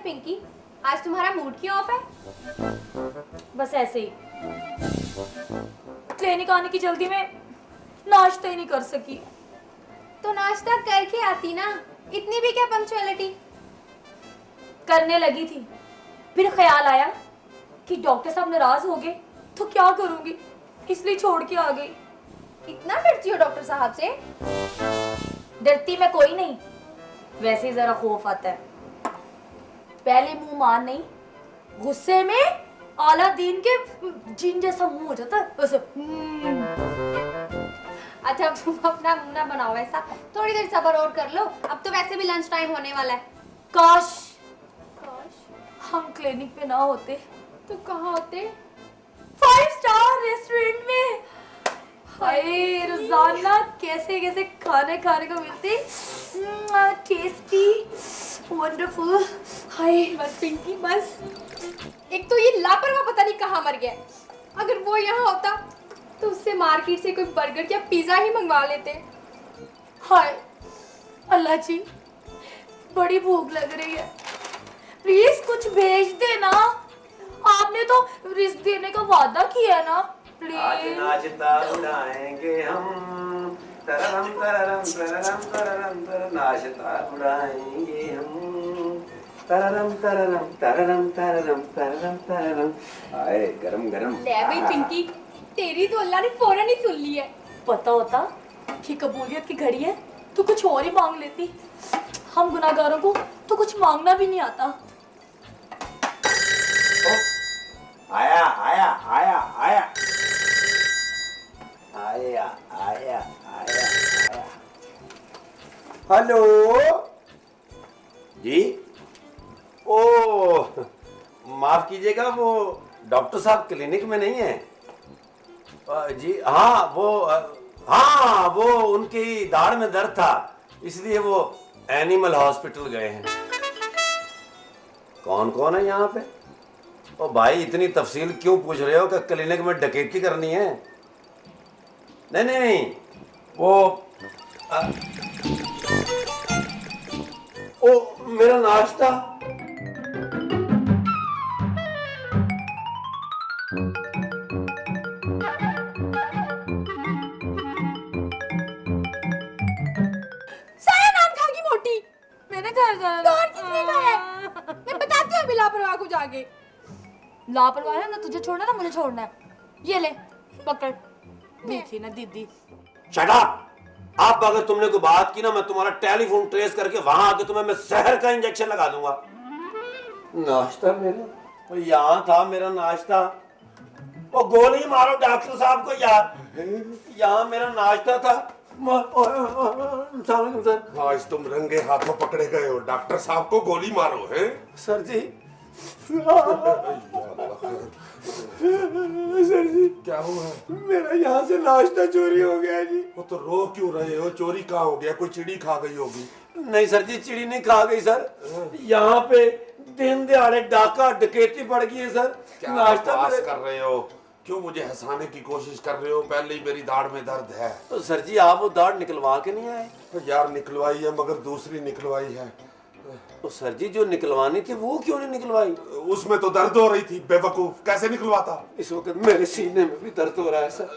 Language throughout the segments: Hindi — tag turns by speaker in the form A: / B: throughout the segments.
A: पिंकी, आज तुम्हारा मूड क्यों ऑफ है?
B: बस ऐसे ही क्लिनिक आने की जल्दी में नाश्ता ही नहीं कर सकी।
A: तो नाश्ता करके आती ना, इतनी भी क्या पंक्चुअलिटी।
B: करने लगी थी, फिर ख्याल आया कि डॉक्टर साहब नाराज हो गए तो क्या करूंगी, इसलिए छोड़ के आ गई।
A: इतना डरती हो डॉक्टर साहब से?
B: डरती मैं कोई नहीं, वैसे ही जरा खौफ आता है। पहले मुंह मान नहीं, गुस्से में अलादीन के जिन जैसा मुंह हो जाता है वैसे।
A: अच्छा तुम अपना मुंह ना बनाओ ऐसा, थोड़ी देर सब्र और कर लो, अब तो वैसे भी लंच टाइम होने वाला है।
B: काश हम क्लिनिक पे ना होते
A: तो कहाँ होते?
B: 5 स्टार रेस्टोरेंट में। हाय रोजाना कैसे कैसे खाने खाने को मिलते, टेस्टी वंडरफुल। हाय
A: बस पिंकी बस, एक तो ये लापरवाह पता नहीं कहाँ मर गया। अगर वो यहाँ होता तो उससे मार्केट से कोई बर्गर या पिज्जा ही मंगवा लेते।
B: हाय अल्लाह जी, बड़ी भूख लग रही है, प्लीज कुछ भेज देना। आपने तो रिस्क देने का वादा किया है ना, प्लीज।
C: आज नाचता उड़ाएंगे हम, तररम तररम तररम तररम तररम, नाचता उड़ाएंगे हम, तररम तररम तररम तररम तररम तररम। आए गरम गरम।
A: ले भाई पिंकी, तेरी तो अल्लाह ने फौरन ही सुन ली है।
B: पता होता कि कबूलियत की घड़ी है तो कुछ और ही मांग लेती। हम गुनाहगारों को तो कुछ मांगना भी नहीं आता।
C: आया आया आया आया आया आया आया। हेलो जी। ओ माफ कीजिएगा, वो डॉक्टर साहब क्लिनिक में नहीं है जी। हाँ वो उनकी दाढ़ में दर्द था, इसलिए वो एनिमल हॉस्पिटल गए हैं। कौन कौन है यहाँ पे? ओ भाई इतनी तफसील क्यों पूछ रहे हो कि क्लिनिक में डकैती करनी है? नहीं नहीं वो ओ मेरा नाश्ता।
A: सारा नाम खागी मोटी।
B: मैंने घर जाना।
A: तो और किसने खाया है? मैं बताती हूँ अभी लापरवाह को जाके।
B: लापरवाह है ना, तुझे छोड़ना ना मुझे छोड़ना है। ये ले पकड़, मीठी ना दीदी।
C: Shut up! अब अगर तुमने कोई बात की ना, मैं तुम्हारा टेलीफोन ट्रेस करके वहां आके तुम्हें मैं जहर का इंजेक्शन लगा दूंगा। नाश्ता मेरा, वो यहाँ था मेरा नाश्ता। वो गोली मारो डॉक्टर साहब को यार, यहाँ मेरा नाश्ता था। सर
D: आज तुम रंगे हाथों पकड़े गए हो, डॉक्टर साहब को गोली मारो है?
C: सर जी
D: सर जी क्या हुआ?
C: मेरा यहाँ से नाश्ता चोरी हो गया जी।
D: वो तो रो क्यों रहे हो? चोरी कहाँ हो गया? कोई चिड़ी खा गई होगी।
C: नहीं सर जी, चिड़ी नहीं खा गई सर, यहाँ पे दिन दिहाड़े डाका डकैती पड़ गई है सर।
D: क्या
C: नाश्ता
D: बकवास कर रहे हो? क्यों मुझे हंसाने की कोशिश कर रहे हो? पहले ही मेरी दाढ़ में दर्द है।
C: तो सर जी आप वो दाढ़ निकलवा के नहीं आए?
D: तो यार निकलवाई है, मगर दूसरी निकलवाई है।
C: तो सर जी जो निकलवानी थी वो क्यों नहीं निकलवाई?
D: उसमें तो दर्द हो रही थी, बेवकूफ, कैसे निकलवाता?
C: इस वक्त मेरे सीने में भी दर्द हो रहा है सर।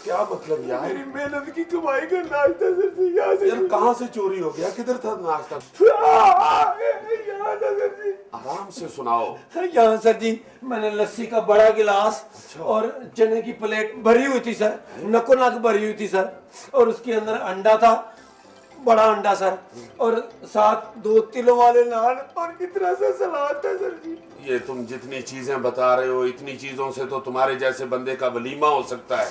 D: क्या मतलब यार?
C: मेरी मेहनत की कमाई का नाश्ता सर जी यहाँ से।
D: यार कहाँ से चोरी हो गया? किधर था नाश्ता?
C: यहाँ था सर जी।
D: आराम से सुनाओ।
C: यहाँ सर जी मैंने लस्सी का बड़ा गिलास और चने की प्लेट भरी हुई थी सर, नको नक भरी हुई थी सर, और उसके अंदर अंडा था, बड़ा अंडा सर, और साथ 2 तिलों वाले नान और इतना सा सलाद था सर जी।
D: ये तुम जितनी चीजें बता रहे हो, इतनी चीजों से तो तुम्हारे जैसे बंदे का वलीमा हो सकता है।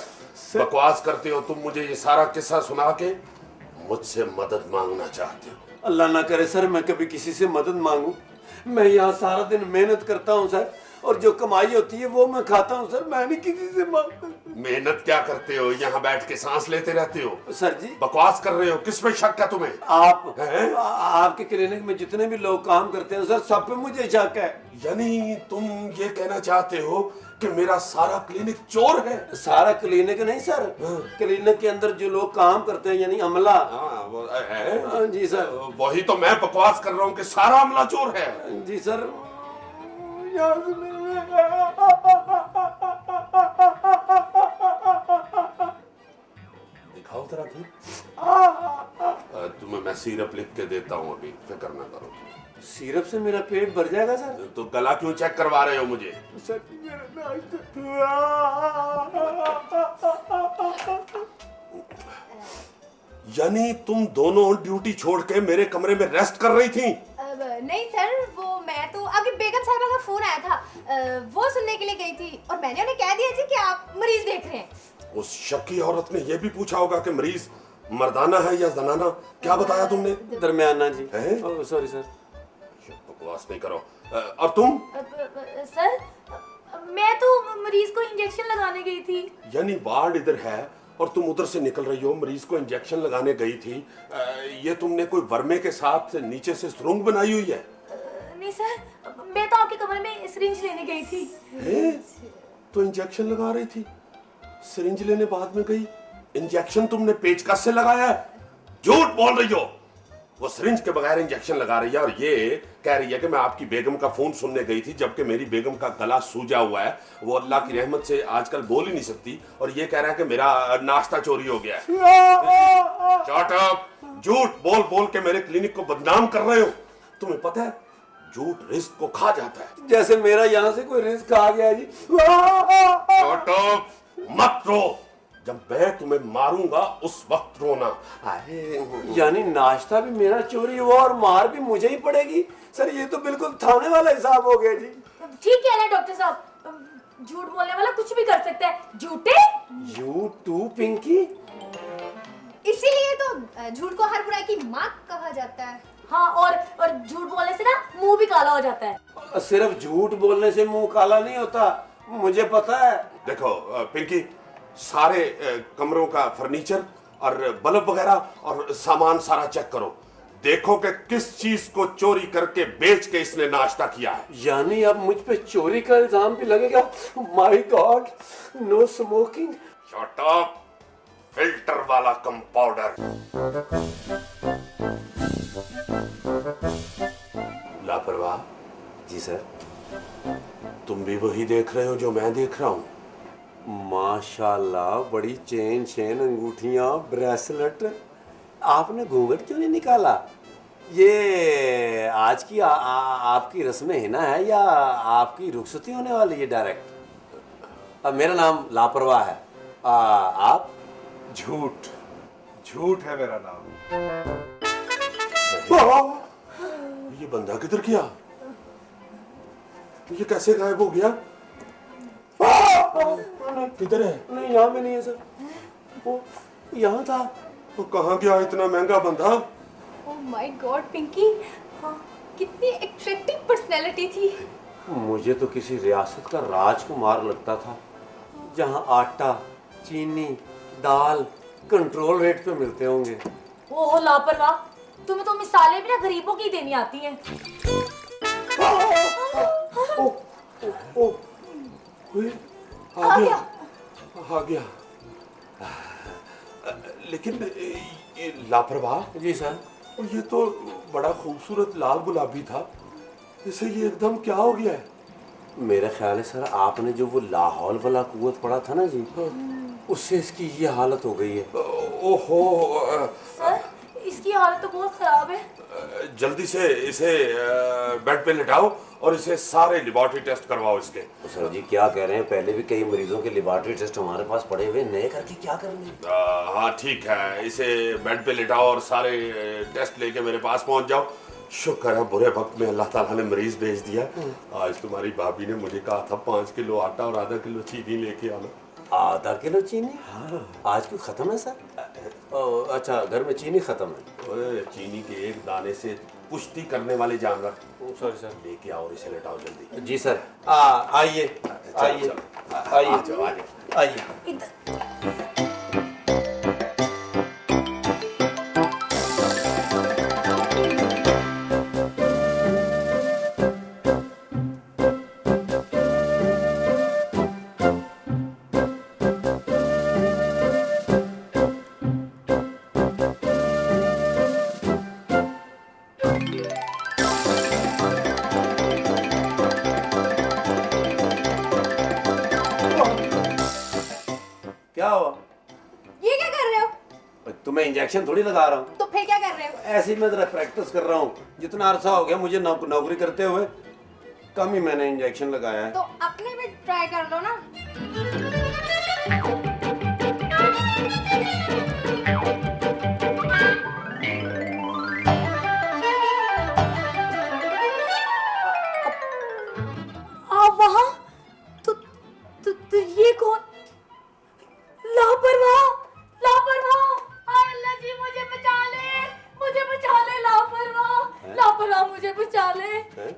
D: बकवास करते हो तुम। मुझे ये सारा किस्सा सुना के मुझसे मदद मांगना चाहते हो?
C: अल्लाह ना करे सर मैं कभी किसी से मदद मांगू। मैं यहाँ सारा दिन मेहनत करता हूँ सर, और जो कमाई होती है वो मैं खाता हूँ सर, मैं नहीं किसी से मांगता।
D: मेहनत क्या करते हो, यहाँ बैठ के सांस लेते रहते हो।
C: सर जी
D: बकवास कर रहे हो, किस पे शक है तुम्हें?
C: आपके क्लिनिक में जितने भी लोग काम करते हैं सर, सब पे मुझे शक है।
D: यानी तुम ये कहना चाहते हो कि मेरा सारा क्लिनिक चोर है?
C: सारा क्लिनिक नहीं सर, क्लिनिक के अंदर जो लोग काम करते हैं यानी अमला।
D: वो है?
C: जी सर।
D: वही तो मैं बकवास कर रहा हूँ कि सारा अमला चोर है।
C: जी सर।
D: दिखाओ जरा फिर। तुम्हें मैं सिरप लिख के देता हूँ, अभी फिक्र ना करो।
C: सिरप से मेरा पेट भर जाएगा सर?
D: तो गला क्यों चेक करवा रहे हो मुझे?
C: सर
D: यानी तुम दोनों ड्यूटी छोड़ के मेरे कमरे में रेस्ट कर रही थी?
A: नहीं सर, वो मैं तो अभी बेगम साहिबा का फोन आया था, वो सुनने के लिए गई थी और मैंने उन्हें कह दिया जी कि आप मरीज देख रहे हैं।
D: उस शक्की औरत ने यह भी पूछा होगा कि मरीज मर्दाना है या जनाना? क्या बताया तुमने?
C: दरमियाना जी।
D: सॉरी सर, बकवास नहीं करो। और तुम?
B: सर मैं तो मरीज को इंजेक्शन लगाने गई थी।
D: यानी वार्ड इधर है और तुम उधर से निकल रही हो, मरीज को इंजेक्शन लगाने गई थी। ये तुमने कोई वर्मे के साथ नीचे से सुरंग बनाई हुई है?
B: नहीं सर, मैं तो आपके कमरे में सिरिंज लेने गई थी।
D: तो इंजेक्शन लगा रही थी, सिरिंज लेने बाद में गई, इंजेक्शन तुमने पेचकस से लगाया है? झूठ बोल रही हो। वो सिरिंज के बगैर इंजेक्शन लगा रही है और ये कह रही है कि मैं आपकी बेगम का फोन सुनने गई थी, जबकि मेरी बेगम का गला सूजा हुआ है, वो अल्लाह की रहमत से आजकल बोल ही नहीं सकती, और ये कह रहा है कि मेरा नाश्ता चोरी हो गया है। Shut up! झूठ बोल बोल के मेरे क्लिनिक को बदनाम कर रहे हो। तुम्हें पता है झूठ रिस्क को खा जाता है।
C: जैसे मेरा यहाँ से कोई रिस्क आ गया जी।
D: Shut up! मत रो, जब मैं तुम्हें मारूंगा उस वक्त रोना।
C: यानी नाश्ता भी मेरा चोरी हुआ और मार भी मुझे ही पड़ेगी? सर ये तो बिल्कुल थाने वाला हिसाब हो गया जी।
B: ठीक है ना डॉक्टर साहब, झूठ बोलने वाला कुछ भी कर सकता है। झूठे?
C: You too Pinky.
A: इसीलिए तो झूठ को हर बुराई की माँ कहा जाता है।
B: हाँ, और झूठ बोलने से ना मुंह भी काला हो जाता है।
C: सिर्फ झूठ बोलने से मुंह काला नहीं होता, मुझे पता है।
D: देखो पिंकी, सारे कमरों का फर्नीचर और बल्ब वगैरह और सामान सारा चेक करो, देखो कि किस चीज को चोरी करके बेच के इसने नाश्ता किया है।
C: यानी अब मुझ पे चोरी का इल्जाम भी लगेगा? My God, no smoking.
D: Shut up! Filter वाला कंपाउंडर। लापरवाह।
C: जी सर।
D: तुम भी वही देख रहे हो जो मैं देख रहा हूँ?
C: माशाल्लाह, बड़ी चेन शेन, अंगूठियां, ब्रेसलेट। आपने घूंघट क्यों नहीं निकाला? ये आज की आपकी रस्म हिना है या आपकी रुखसती होने वाली है डायरेक्ट? अब मेरा नाम लापरवाह है। आप?
E: झूठ है मेरा नाम।
D: ये बंदा किधर गया? ये कैसे गायब हो गया? किधर है?
C: नहीं, यहाँ में नहीं है सर, वो यहाँ था।
D: वो कहाँ गया इतना महंगा बंदा?
A: ओह माय गॉड पिंकी, हाँ, कितनी अट्रैक्टिव पर्सनैलिटी थी।
C: मुझे तो किसी रियासत का राजकुमार लगता था, जहाँ आटा, चीनी, दाल कंट्रोल रेट पे मिलते होंगे।
B: ओह लापरवाह, तुम्हें तो मिसालें भी ना गरीबों की देनी आती हैं।
D: आ गया। लेकिन ये लापरवाह।
C: जी सर।
D: ये तो बड़ा खूबसूरत लाल गुलाबी था, इसे ये एकदम क्या हो गया है?
C: मेरा ख्याल है सर, आपने जो वो लाहौल वाला कुव्वत पढ़ा था ना जी, उससे इसकी ये हालत हो गई है।
D: ओहो।
B: सर इसकी हालत तो बहुत खराब है।
D: जल्दी से इसे बेड पे लिटाओ और इसे सारे लेबोरेटरी टेस्ट करवाओ इसके।
C: तो सर जी क्या कह रहे हैं, पहले भी कई मरीजों के लेबोरेटरी टेस्ट हमारे पास पड़े हुए, नए करके क्या करेंगे?
D: हाँ ठीक है, इसे बेड पे लिटाओ और सारे टेस्ट लेके मेरे पास पहुंच जाओ। शुक्र है बुरे वक्त में अल्लाह ताला ने मरीज भेज दिया। आज तुम्हारी भाभी ने मुझे कहा था 5 किलो आटा और आधा किलो चीनी लेके आना।
C: आधा किलो चीनी? हाँ। आज क्यों खत्म है सर? अच्छा, घर में चीनी खत्म है।
D: ओए, चीनी के एक दाने से कुश्ती करने वाले जानवर।
C: Sorry sir.
D: लेके आओ, इसे लेटाओ जल्दी।
C: जी सर। आइए आइए आइए
D: चलो, आगे।
C: आइए। क्या हुआ?
A: ये क्या कर रहे हो?
C: तुम्हें इंजेक्शन थोड़ी लगा रहा हूँ।
A: तो फिर क्या कर रहे हो?
C: ऐसे ही मैं जरा प्रैक्टिस कर रहा हूँ। जितना अरसा हो गया मुझे नौकरी करते हुए, कम ही मैंने इंजेक्शन लगाया है।
A: तो अपने भी ट्राई कर लो ना।
B: आप वहाँ? तो ये कौन? लापरवाह, लापरवाह! हाय अल्लाह जी, मुझे बचा ले, लापरवाह, लापरवाह, मुझे बचा ले,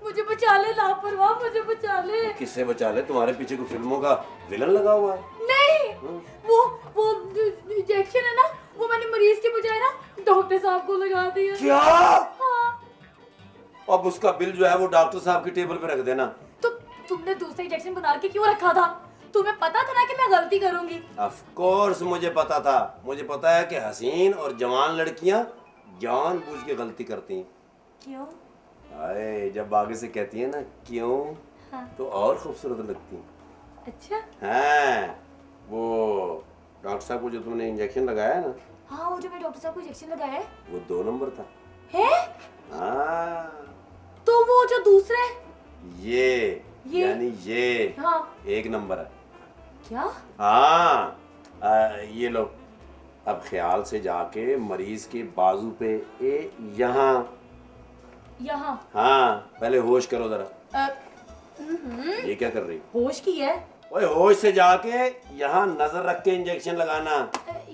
B: मुझे बचा ले, लापरवाह, मुझे बचा ले।
C: किससे बचा ले? तुम्हारे पीछे कोई फिल्मों का विलन लगा हुआ है?
B: नहीं, वो इंजेक्शन है ना, वो मैंने मरीज के बजाय ना डॉक्टर साहब को लगा दिया।
C: क्या?
B: हाँ।
C: अब उसका बिल जो है वो डॉक्टर साहब की टेबल पे रख देना।
B: तो तुमने दूसरा इंजेक्शन बना के क्यों रखा था? तुम्हें पता था ना कि मैं गलती करूंगी।
C: ऑफ कोर्स मुझे पता था। मुझे पता है कि हसीन और जवान लड़कियां जानबूझ के गलती करती हैं।
B: क्यों?
C: अरे जब आगे से कहती है ना क्यों,
B: हाँ।
C: तो और खूबसूरत लगती हैं।
B: अच्छा।
C: हाँ, वो डॉक्टर साहब को जो तुमने इंजेक्शन लगाया है ना,
B: हाँ, वो जो मैं डॉक्टर साहब को इंजेक्शन लगाया है।
C: वो 2 नंबर था।
B: है?
C: हाँ,
B: तो वो जो दूसरे?
C: ये यानी ये
B: हाँ।
C: 1 नंबर है।
B: क्या?
C: हाँ, ये लो। अब ख्याल से जाके मरीज के बाजू पे यहाँ। हाँ, पहले होश करो जरा। ये क्या कर रही?
B: होश की है।
C: ओए होश से जाके यहाँ नजर रख के इंजेक्शन लगाना।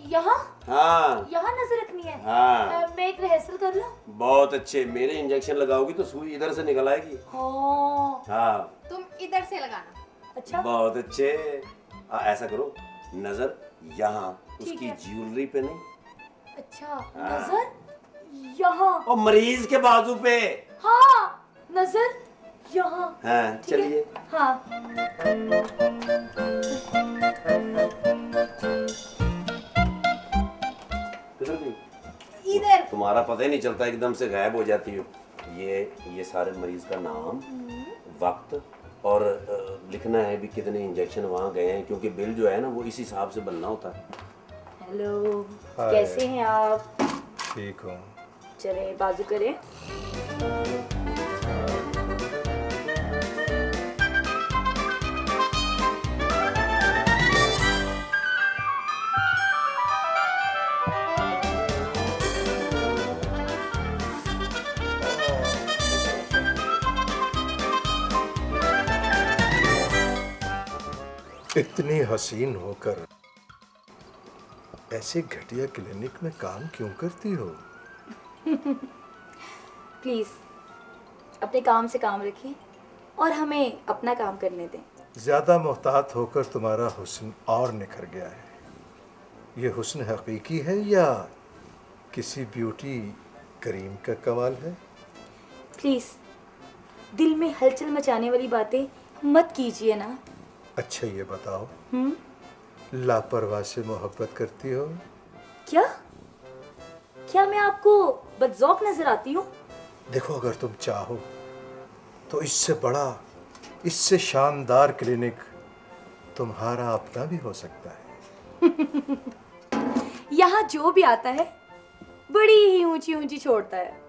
B: यहाँ?
C: हाँ
B: यहाँ नजर रखनी है।
C: हाँ।
B: मैं एक रिहर्सल कर लूं?
C: बहुत अच्छे। मेरे इंजेक्शन लगाओगी तो सुई इधर से निकल आएगी। हाँ,
A: तुम इधर से लगाना।
B: अच्छा।
C: बहुत अच्छे। ऐसा करो, नजर यहाँ,
B: ठीक
C: उसकी
B: है।
C: ज्वेलरी पे नहीं।
B: अच्छा, नजर यहाँ।
C: और मरीज के बाजू पे।
B: हाँ, नजर यहाँ।
C: हाँ,
B: ठीक है?
C: चलिए।
B: हाँ।
C: किधर गई?
A: इधर।
C: तुम्हारा पता ही नहीं चलता, एकदम से गायब हो जाती हो। ये सारे मरीज का नाम, वक्त और लिखना है भी कितने इंजेक्शन वहाँ गए हैं, क्योंकि बिल जो है ना वो इस हिसाब से बनना होता है।
B: हेलो,
E: हाय।
B: कैसे हैं आप?
E: ठीक हूँ।
B: चले बाजू करें।
E: इतनी हसीन होकर ऐसे घटिया क्लिनिक में काम क्यों करती हो?
B: प्लीज अपने काम से काम रखिए और हमें अपना काम करने दें।
E: ज्यादा मोहतात होकर तुम्हारा हुस्न और निखर गया है। ये हुस्न हकीकी है या किसी ब्यूटी क्रीम का कमाल है?
B: प्लीज दिल में हलचल मचाने वाली बातें मत कीजिए ना।
E: अच्छा ये बताओ, लापरवाह से मोहब्बत करती हो?
B: क्या क्या मैं आपको बदजौक नजर आती हूँ?
E: देखो, अगर तुम चाहो तो इससे बड़ा, इससे शानदार क्लिनिक तुम्हारा अपना भी हो सकता है।
B: यहाँ जो भी आता है बड़ी ही ऊंची ऊंची छोड़ता है,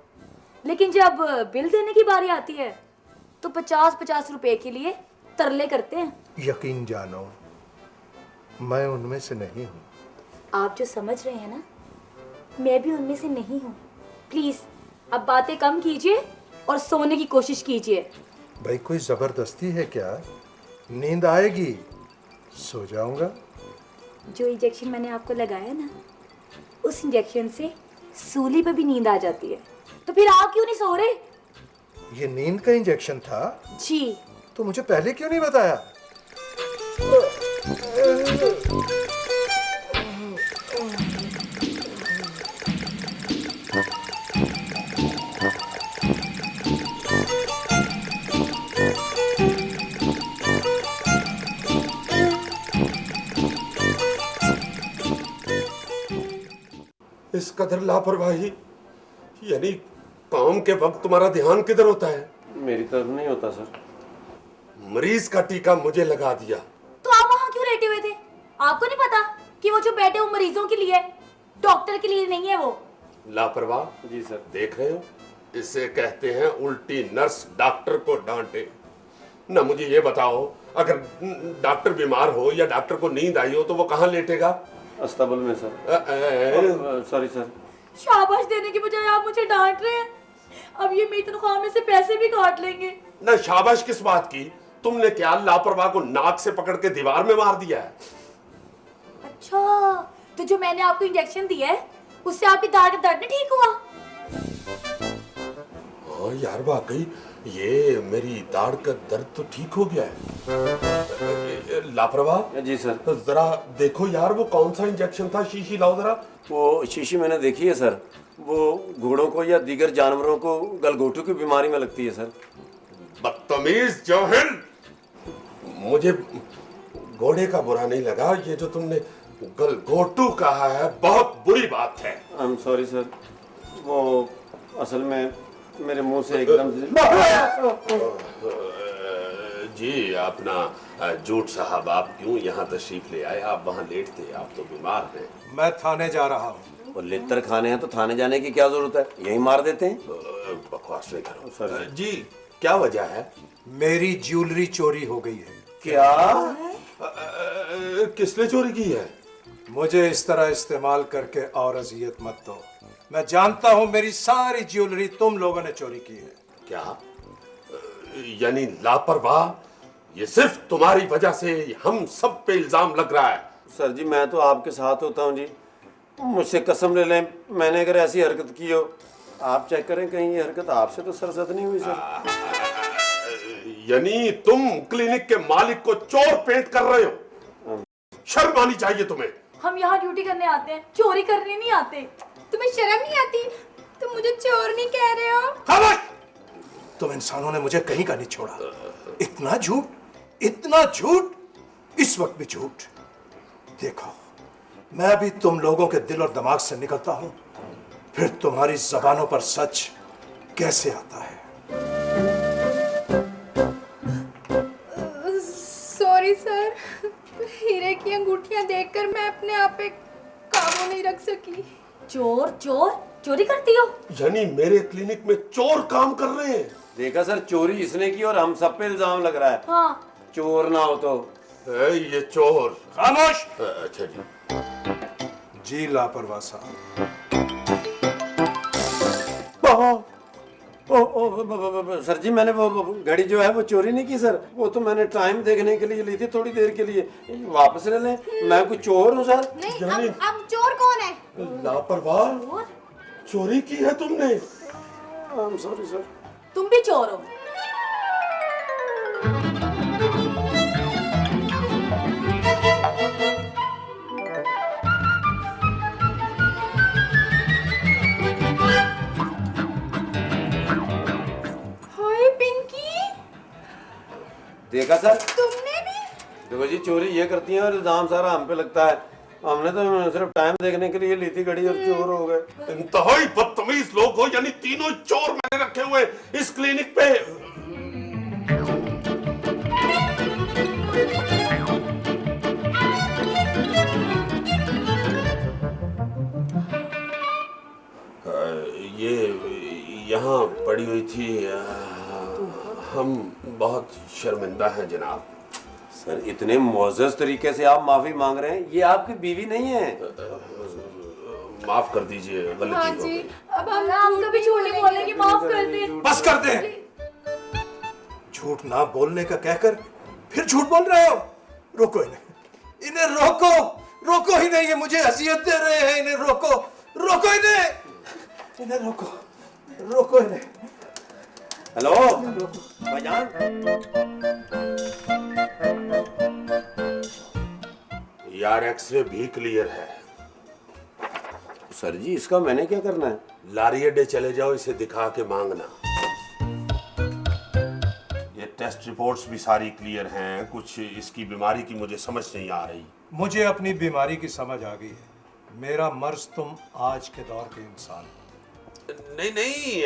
B: लेकिन जब बिल देने की बारी आती है तो 50-50 रुपए के लिए तरले करते हैं।
E: यकीन जानो, मैं उनमें से नहीं हूँ।
B: आप जो समझ रहे हैं ना, मैं भी उनमें से नहीं हूँ। प्लीज अब बातें कम कीजिए और सोने की कोशिश कीजिए।
E: भाई कोई जबरदस्ती है क्या? नींद आएगी, सो जाऊंगा।
B: जो इंजेक्शन मैंने आपको लगाया ना, उस इंजेक्शन से सूली पे भी नींद आ जाती है। तो फिर आप क्यों नहीं सो रहे?
E: ये नींद का इंजेक्शन था?
B: जी।
E: तो मुझे पहले क्यों नहीं बताया?
D: इस कदर लापरवाही, यानी काम के वक्त तुम्हारा ध्यान किधर होता है?
C: मेरी तरफ नहीं होता सर।
D: मरीज का टीका मुझे लगा दिया।
B: तो आप वहाँ क्यों लेटे हुए थे? आपको नहीं पता कि वो जो बैठे वो मरीजों के लिए है, डॉक्टर के लिए नहीं है वो?
D: लापरवाह।
C: जी सर।
D: देख रहे हो, इसे कहते हैं उल्टी नर्स डॉक्टर को डांटे। ना मुझे ये बताओ, अगर डॉक्टर बीमार हो या डॉक्टर को नींद आई हो तो वो कहाँ लेटेगा?
C: अस्ताबल में सर। Sorry sir.
B: शाबाश देने की बजाय आप मुझे डांट रहे हैं। अब ये मेरी तनख्वाह में से पैसे भी काट लेंगे।
D: ना शाबाश किस बात की? तुमने क्या लापरवाह को नाक से पकड़ के दीवार में मार दिया है?
B: अच्छा, तो जो मैंने आपको इंजेक्शन दिया है उससे आपकी दाढ़ का दर्द नहीं ठीक हुआ?
D: हाँ यार, वाकई ये मेरी दाढ़ का दर्द तो ठीक हो गया है। लापरवाह।
C: जी सर।
D: तो जरा देखो यार, वो कौन सा इंजेक्शन था? शीशी लाओ जरा।
C: वो शीशी मैंने देखी है सर। वो घोड़ों को या दीगर जानवरों को गलघोटू की बीमारी में लगती है सर।
D: बदतमीज जोहल, मुझे घोड़े का बुरा नहीं लगा, ये जो तुमने गलघोटू कहा है बहुत बुरी बात है।
C: I am sorry sir. वो असल में मेरे मुंह से एकदम
D: जी अपना जूट साहब, आप क्यों यहाँ तशरीफ ले आए? आप वहाँ लेटते, आप तो बीमार हैं।
E: मैं थाने जा रहा हूँ।
C: और लिट्टर खाने हैं तो थाने जाने की क्या जरूरत है, यही मार देते हैं।
D: बकवास नहीं करो
C: सर।
D: जी, क्या वजह है?
E: मेरी ज्वेलरी चोरी हो गई है।
C: क्या?
D: किसने चोरी की है?
E: मुझे इस तरह इस्तेमाल करके और अजियत मत दो। मैं जानता हूँ मेरी सारी ज्वेलरी तुम लोगों ने चोरी की है।
D: क्या? यानी लापरवाह, ये सिर्फ तुम्हारी वजह से हम सब पे इल्जाम लग रहा है।
C: सर जी, मैं तो आपके साथ होता हूँ जी। मुझसे कसम ले लें, मैंने अगर ऐसी हरकत की हो, आप चेक करें कहीं ये हरकत आपसे तो सरजद नहीं हुई सर।
D: यानी तुम क्लिनिक के मालिक को चोर पेंट कर रहे हो? शर्म आनी चाहिए तुम्हें।
B: हम यहाँ ड्यूटी करने आते हैं, चोरी करने नहीं आते।
A: तुम्हें शर्म नहीं आती? तुम मुझे चोर नहीं कह रहे हो?
D: खामोश!
E: तुम इंसानों ने मुझे कहीं का नहीं छोड़ा। इतना झूठ, इतना झूठ, इस वक्त भी झूठ। देखो, मैं भी तुम लोगों के दिल और दिमाग से निकलता हूं, फिर तुम्हारी जबानों पर सच कैसे आता है।
A: सॉरी सर, हीरे की अंगूठियां देखकर मैं अपने आप पे काबू नहीं रख सकी।
B: चोर चोर चोरी करती हो?
D: यानी मेरे क्लिनिक में चोर काम कर रहे हैं?
C: देखा सर, चोरी इसने की और हम सब पे इल्जाम लग रहा है।
B: हाँ।
C: चोर ना हो तो
D: ये चोर।
E: खामोश!
D: अच्छा जी।
E: जी लापरवाह साहब।
C: सर जी, मैंने वो घड़ी जो है वो चोरी नहीं की सर। वो तो मैंने टाइम देखने के लिए ली थी, थोड़ी देर के लिए। वापस ले लें, मैं कोई चोर हूँ सर?
A: नहीं, अब चोर कौन है?
D: लापरवाह, चोरी की है तुमने?
C: Sorry sir.
B: तुम भी चोर हो?
A: हाय पिंकी,
C: देखा सर?
A: तुमने भी?
C: देखो जी, चोरी ये करती हैं और इल्जाम सारा हम पे लगता है। हमने तो सिर्फ टाइम देखने के लिए ली थी घड़ी और चोर हो गए।
D: इंतहाई बदतमीज लोग हो, यानी तीनों चोर मैंने रखे हुए इस क्लिनिक पे। ये यहाँ पड़ी हुई थी। हम बहुत शर्मिंदा हैं जनाब।
C: सर, इतने मुअज़्ज़ज़ तरीके से आप माफी मांग रहे हैं, ये आपकी बीवी नहीं है।
D: माफ कर दीजिए, गलती
A: हाँ
D: हो
A: जी,
D: गई।
A: अब
B: हम कभी झूठ नहीं बोलेंगे, माफ कर दे।
E: बस कर दे। झूठ ना बोलने का कहकर फिर झूठ बोल रहे हो। रोको इन्हें, इन्हें रोको, रोको ही नहीं, ये मुझे अजियत दे रहे हैं। इन्हें रोको, रोको इन्हें, इन्हें रोको। रोको इन्हें।
C: हेलो भाईजान,
D: यार एक्सरे भी क्लियर है।
C: सर जी इसका मैंने क्या करना है?
D: लारी अड्डे चले जाओ, इसे दिखा के मांगना। ये टेस्ट रिपोर्ट्स भी सारी क्लियर हैं, कुछ इसकी बीमारी की मुझे समझ नहीं आ रही।
E: मुझे अपनी बीमारी की समझ आ गई है। मेरा मर्ज तुम आज के दौर के इंसान हो।
D: नहीं नहीं,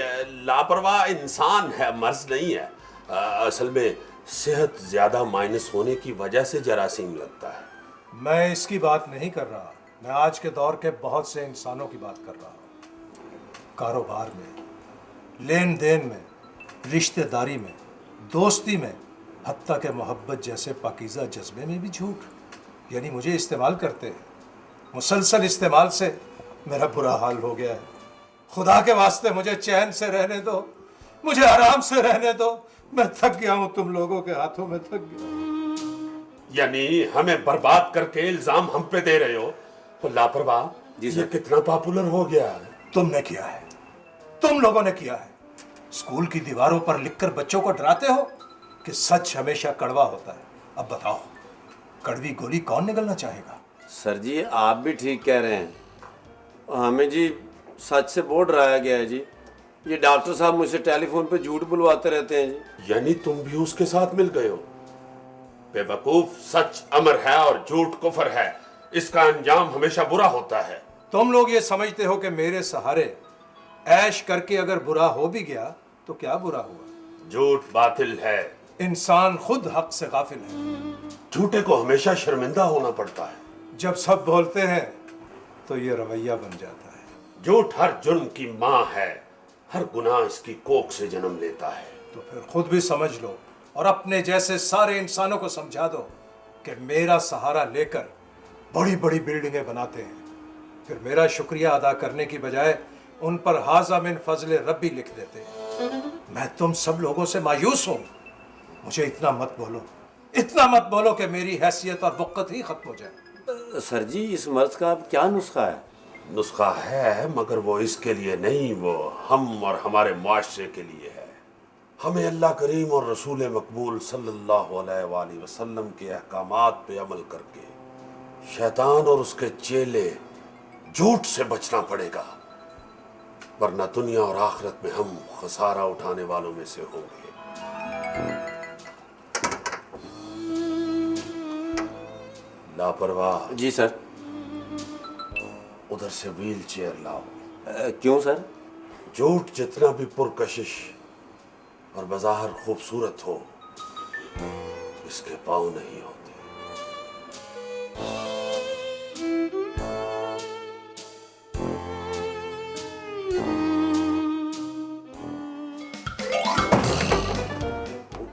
D: लापरवाह इंसान है, मर्ज नहीं है। असल में सेहत ज्यादा माइनस होने की वजह से जरासीम लगता है।
E: मैं इसकी बात नहीं कर रहा, मैं आज के दौर के बहुत से इंसानों की बात कर रहा हूँ। कारोबार में, लेन देन में, रिश्तेदारी में, दोस्ती में, हत्ता के मोहब्बत जैसे पाकीज़ा जज्बे में भी झूठ। यानी मुझे इस्तेमाल करते हैं। मुसलसल इस्तेमाल से मेरा बुरा हाल हो गया है। खुदा के वास्ते मुझे चैन से रहने दो, मुझे आराम से रहने दो। मैं थक गया हूँ, तुम लोगों के हाथों में थक गया।
D: यानी हमें बर्बाद करके इल्जाम हम पे दे रहे हो? तो लापरवाह
C: जी
D: ये
C: सर।
D: कितना पॉपुलर हो गया है।
E: तुमने किया है, तुम लोगों ने किया है। स्कूल की दीवारों पर लिखकर बच्चों को डराते हो कि सच हमेशा कड़वा होता है। अब बताओ, कड़वी गोली कौन निगलना चाहेगा?
C: सर जी आप भी ठीक कह रहे हैं, हमें जी सच से बहुत डराया गया है जी। ये डॉक्टर साहब मुझसे टेलीफोन पे झूठ बुलवाते रहते हैं जी।
D: यानी तुम भी उसके साथ मिल गए हो? बेवकूफ, सच अमर है और झूठ कुफर है। इसका अंजाम हमेशा बुरा होता है।
E: तुम लोग ये समझते हो कि मेरे सहारे ऐश करके अगर बुरा हो भी गया तो क्या बुरा हुआ?
D: झूठ बातिल है।
E: इंसान खुद हक से गाफिल है।
D: झूठे को हमेशा शर्मिंदा होना पड़ता है।
E: जब सब बोलते हैं तो ये रवैया बन जाता है।
D: झूठ हर जुर्म की माँ है, हर गुनाह इसकी कोख से जन्म लेता है।
E: तो फिर खुद भी समझ लो और अपने जैसे सारे इंसानों को समझा दो कि मेरा सहारा लेकर बड़ी बड़ी बिल्डिंगें बनाते हैं, फिर मेरा शुक्रिया अदा करने की बजाय उन पर हाजा मिन फजले रब्बी लिख देते हैं। मैं तुम सब लोगों से मायूस हूं। मुझे इतना मत बोलो, इतना मत बोलो कि मेरी हैसियत और वक़्त ही खत्म हो जाए।
C: सर जी इस मर्ज का अब क्या नुस्खा है?
D: नुस्खा है, मगर वो इसके लिए नहीं, वो हम और हमारे मुआशरे के लिए है। हमें अल्लाह करीम और रसूल मकबूल सल्लल्लाहु अलैहि वसल्लम के अहकामात पे अमल करके शैतान और उसके चेले झूठ से बचना पड़ेगा, वरना दुनिया और आखिरत में हम खसारा उठाने वालों में से होंगे। लापरवाह,
C: जी सर।
D: उधर से व्हील चेयर लाओ।
C: क्यों सर?
D: झूठ जितना भी पुरकशिश और बज़ाहिर खूबसूरत हो, इसके पाँव नहीं होते।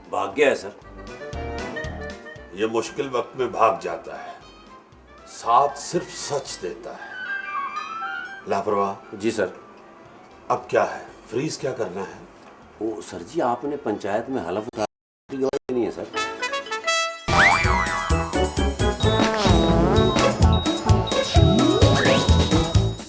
C: भाग गया है सर।
D: ये मुश्किल वक्त में भाग जाता है, साथ सिर्फ सच देता है। लापरवाह।
C: जी सर।
D: अब क्या है, फ्रीज क्या करना है?
C: वो सर जी आपने पंचायत में हलफ उठा नहीं है सर।